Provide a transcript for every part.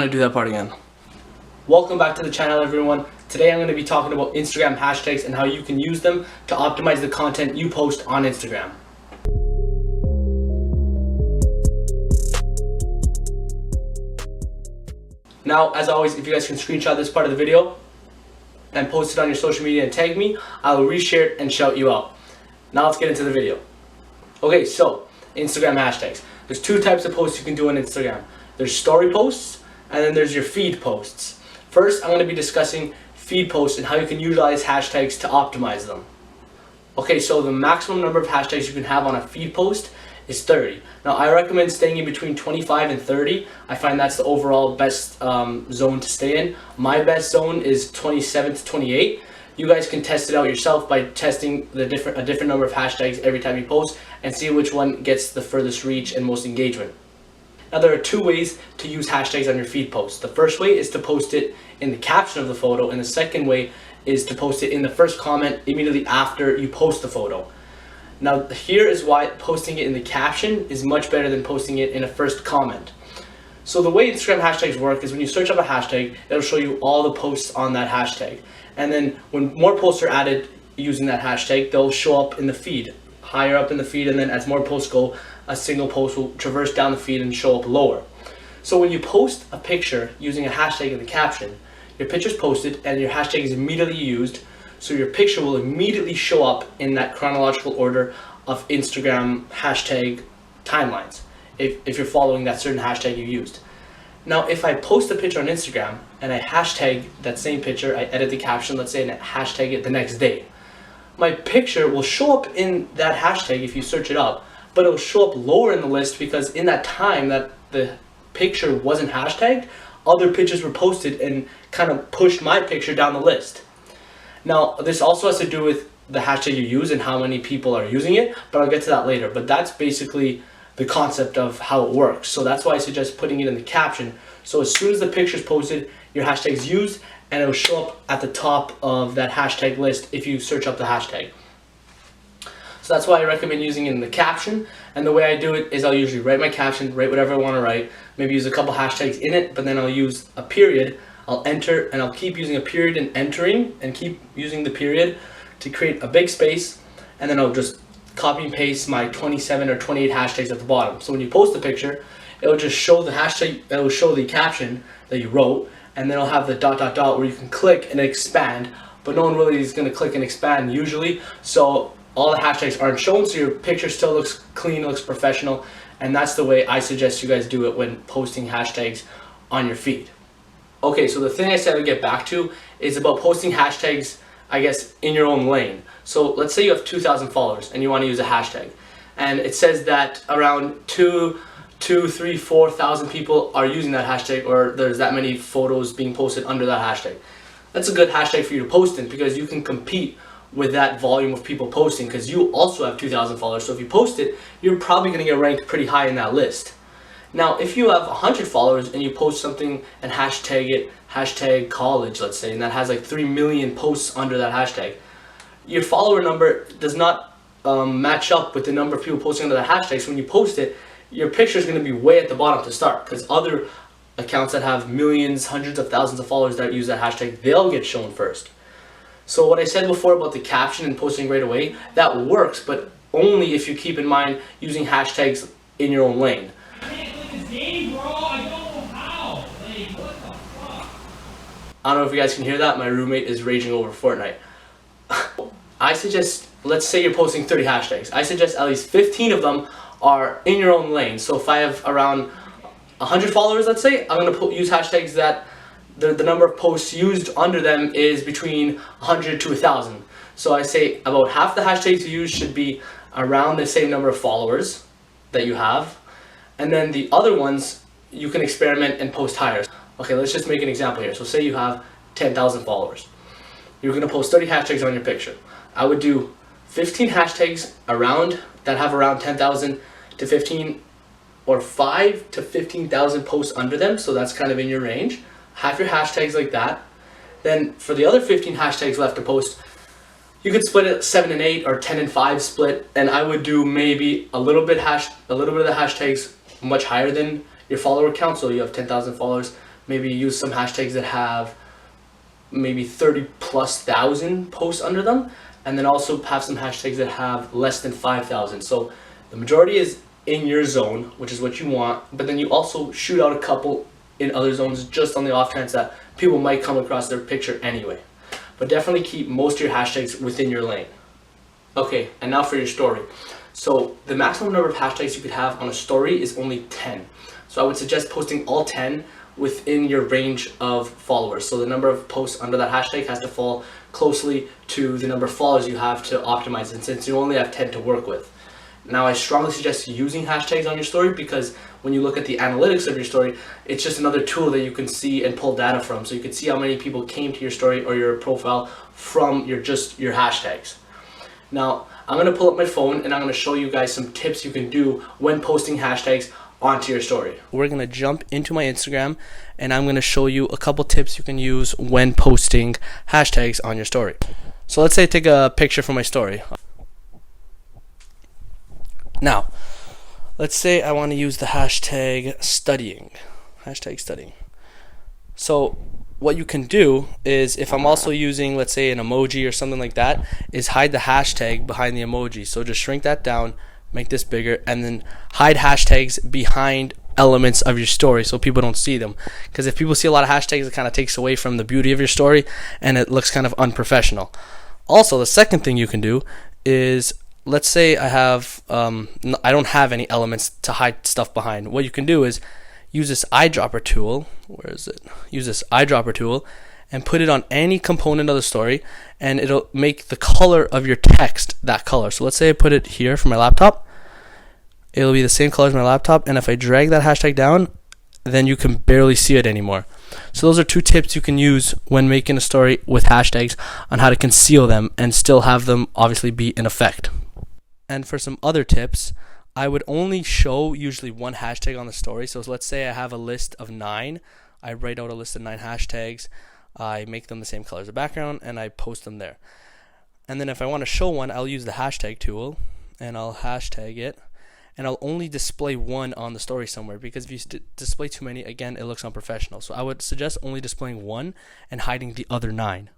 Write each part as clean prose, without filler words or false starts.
gonna do that part again. Welcome back to the channel, everyone. Today I'm going to be talking about Instagram hashtags and how you can use them to optimize the content you post on Instagram. Now, as always, if you guys can screenshot this part of the video and post it on your social media and tag me, I will reshare it and shout you out. Now let's get into the video. Okay, so Instagram hashtags. There's two types of posts you can do on Instagram. There's story posts and then there's your feed posts. First, I'm going to be discussing feed posts and how you can utilize hashtags to optimize them. Okay, so the maximum number of hashtags you can have on a feed post is 30. Now, I recommend staying in between 25 and 30. I find that's the overall best zone to stay in. My best zone is 27 to 28. You guys can test it out yourself by testing a different number of hashtags every time you post and see which one gets the furthest reach and most engagement. Now, there are two ways to use hashtags on your feed post. The first way is to post it in the caption of the photo, and the second way is to post it in the first comment immediately after you post the photo. Now, here is why posting it in the caption is much better than posting it in a first comment. So the way Instagram hashtags work is when you search up a hashtag, it'll show you all the posts on that hashtag. And then when more posts are added using that hashtag, they'll show up in the feed, higher up in the feed, and then as more posts go, a single post will traverse down the feed and show up lower. So when you post a picture using a hashtag in the caption, your picture's posted and your hashtag is immediately used, so your picture will immediately show up in that chronological order of Instagram hashtag timelines, if you're following that certain hashtag you used. Now, if I post a picture on Instagram and I hashtag that same picture, I edit the caption, let's say, and I hashtag it the next day, my picture will show up in that hashtag if you search it up, but it'll show up lower in the list because in that time that the picture wasn't hashtagged, other pictures were posted and kind of pushed my picture down the list. Now, this also has to do with the hashtag you use and how many people are using it, but I'll get to that later. But that's basically the concept of how it works. So that's why I suggest putting it in the caption. So as soon as the picture is posted, your hashtag is used and it'll show up at the top of that hashtag list if you search up the hashtag. So that's why I recommend using it in the caption. And the way I do it is I'll usually write my caption, write whatever I want to write, maybe use a couple hashtags in it, but then I'll use a period. I'll enter and I'll keep using a period and entering and keep using the period to create a big space, and then I'll just copy and paste my 27 or 28 hashtags at the bottom. So when you post the picture, it'll just show the hashtag, it'll show the caption that you wrote, and then it'll have the ... where you can click and expand, but no one really is going to click and expand usually, so all the hashtags aren't shown, so your picture still looks clean, looks professional, and that's the way I suggest you guys do it when posting hashtags on your feed. Okay, so the thing I said I'd get back to is about posting hashtags, I guess, in your own lane. So let's say you have 2,000 followers and you want to use a hashtag, and it says that around 4,000 people are using that hashtag, or there's that many photos being posted under that hashtag. That's a good hashtag for you to post in because you can compete with that volume of people posting because you also have 2,000 followers. So if you post it, you're probably going to get ranked pretty high in that list. Now, if you have 100 followers and you post something and hashtag it, hashtag college, let's say, and that has like 3 million posts under that hashtag, your follower number does not match up with the number of people posting under that hashtag. So when you post it, your picture is going to be way at the bottom to start because other accounts that have millions, hundreds of thousands of followers that use that hashtag, they'll get shown first. So what I said before about the caption and posting right away, that works, but only if you keep in mind using hashtags in your own lane. I don't know if you guys can hear that. My roommate is raging over Fortnite. I suggest, let's say you're posting 30 hashtags. I suggest at least 15 of them are in your own lane. So if I have around 100 followers, let's say, I'm going to use hashtags that the number of posts used under them is between 100 to 1,000. So I say about half the hashtags you use should be around the same number of followers that you have. And then the other ones, you can experiment and post higher. Okay, let's just make an example here. So say you have 10,000 followers. You're going to post 30 hashtags on your picture. I would do 15 hashtags around that have around 10,000 to 15 or 5 to 15,000 posts under them. So that's kind of in your range. Have your hashtags like that. Then for the other 15 hashtags left to post, you could split it 7 and 8 or 10 and 5 split. And I would do maybe a little bit of the hashtags much higher than your follower count. So you have 10,000 followers. maybe use some hashtags that have maybe 30,000+ posts under them, and then also have some hashtags that have less than 5,000. So the majority is in your zone, which is what you want, but then you also shoot out a couple in other zones just on the off chance that people might come across their picture anyway. But definitely keep most of your hashtags within your lane. Okay, and now for your story. So the maximum number of hashtags you could have on a story is only 10. So I would suggest posting all 10 within your range of followers. So the number of posts under that hashtag has to fall closely to the number of followers you have to optimize it, since you only have 10 to work with. Now, I strongly suggest using hashtags on your story, because when you look at the analytics of your story, it's just another tool that you can see and pull data from. So you can see how many people came to your story or your profile from your hashtags. Now, I'm going to pull up my phone and I'm going to show you guys some tips you can do when posting hashtags onto your story. We're going to jump into my Instagram and I'm going to show you a couple tips you can use when posting hashtags on your story. So let's say I take a picture from my story. Now, let's say I want to use the hashtag studying. So what you can do is, if I'm also using, let's say, an emoji or something like that, is hide the hashtag behind the emoji. So just shrink that down, make this bigger, and then hide hashtags behind elements of your story so people don't see them. Because if people see a lot of hashtags, it kind of takes away from the beauty of your story and it looks kind of unprofessional. Also, the second thing you can do is, let's say I don't have any elements to hide stuff behind. What you can do is use this eyedropper tool. Use this eyedropper tool and put it on any component of the story, and it'll make the color of your text that color. So let's say I put it here for my laptop. It'll be the same color as my laptop, and if I drag that hashtag down, then you can barely see it anymore. So those are two tips you can use when making a story with hashtags on how to conceal them and still have them obviously be in effect. And for some other tips, I would only show usually one hashtag on the story. So let's say I have a list of 9. I write out a list of 9 hashtags. I make them the same color as the background, and I post them there. And then if I want to show one, I'll use the hashtag tool, and I'll hashtag it. And I'll only display one on the story somewhere, because if you display too many, again, it looks unprofessional. So I would suggest only displaying one and hiding the other 9.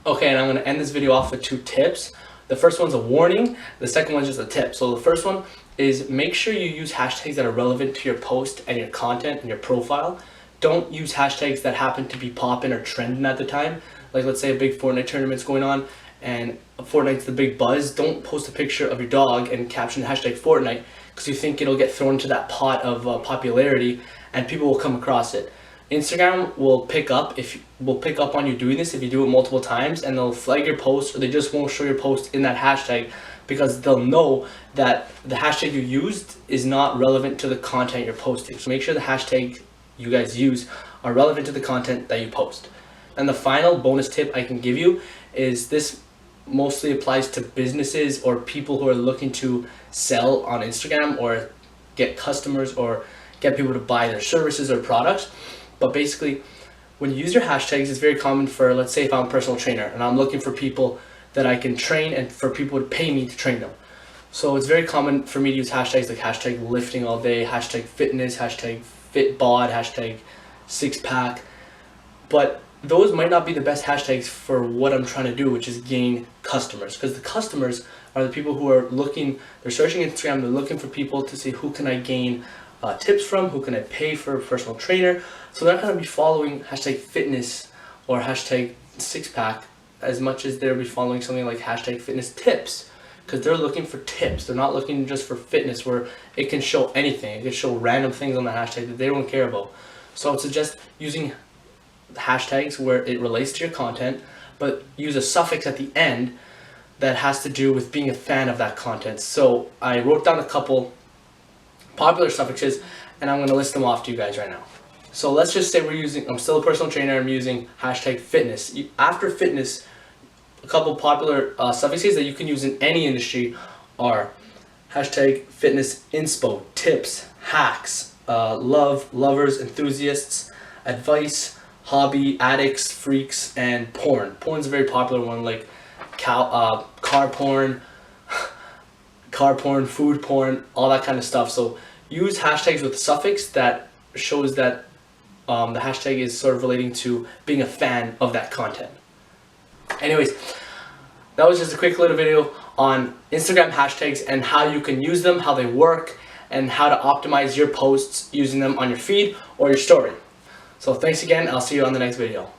Okay, and I'm going to end this video off with 2 tips. The first one's a warning, the second one's just a tip. So the first one is, make sure you use hashtags that are relevant to your post and your content and your profile. Don't use hashtags that happen to be popping or trending at the time. Like, let's say a big Fortnite tournament's going on and Fortnite's the big buzz. Don't post a picture of your dog and caption the hashtag Fortnite, because you think it'll get thrown into that pot of popularity and people will come across it. Instagram will pick up on you doing this if you do it multiple times, and they'll flag your post, or they just won't show your post in that hashtag, because they'll know that the hashtag you used is not relevant to the content you're posting. So make sure the hashtag you guys use are relevant to the content that you post. And the final bonus tip I can give you is, this mostly applies to businesses or people who are looking to sell on Instagram or get customers or get people to buy their services or products. But basically, when you use your hashtags, it's very common for, let's say if I'm a personal trainer and I'm looking for people that I can train and for people to pay me to train them. So it's very common for me to use hashtags like hashtag lifting all day, hashtag fitness, hashtag fit bod, hashtag six pack. But those might not be the best hashtags for what I'm trying to do, which is gain customers. Because the customers are the people who are looking, they're searching Instagram, they're looking for people to see who can I gain tips from, who can I pay for a personal trainer. So they're not going to be following hashtag fitness or hashtag six pack as much as they'll be following something like hashtag fitness tips, because they're looking for tips. They're not looking just for fitness, where it can show anything. It can show random things on the hashtag that they don't care about. So I would suggest using hashtags where it relates to your content, but use a suffix at the end that has to do with being a fan of that content. So I wrote down a couple popular suffixes and I'm going to list them off to you guys right now. So let's just say I'm still a personal trainer, I'm using hashtag fitness. After fitness, a couple popular suffixes that you can use in any industry are hashtag fitness inspo, tips, hacks, love, lovers, enthusiasts, advice, hobby, addicts, freaks, and porn. Porn's a very popular one, like car porn, food porn, all that kind of stuff. So use hashtags with a suffix that shows that the hashtag is sort of relating to being a fan of that content. Anyways, that was just a quick little video on Instagram hashtags and how you can use them, how they work, and how to optimize your posts using them on your feed or your story. So thanks again, I'll see you on the next video.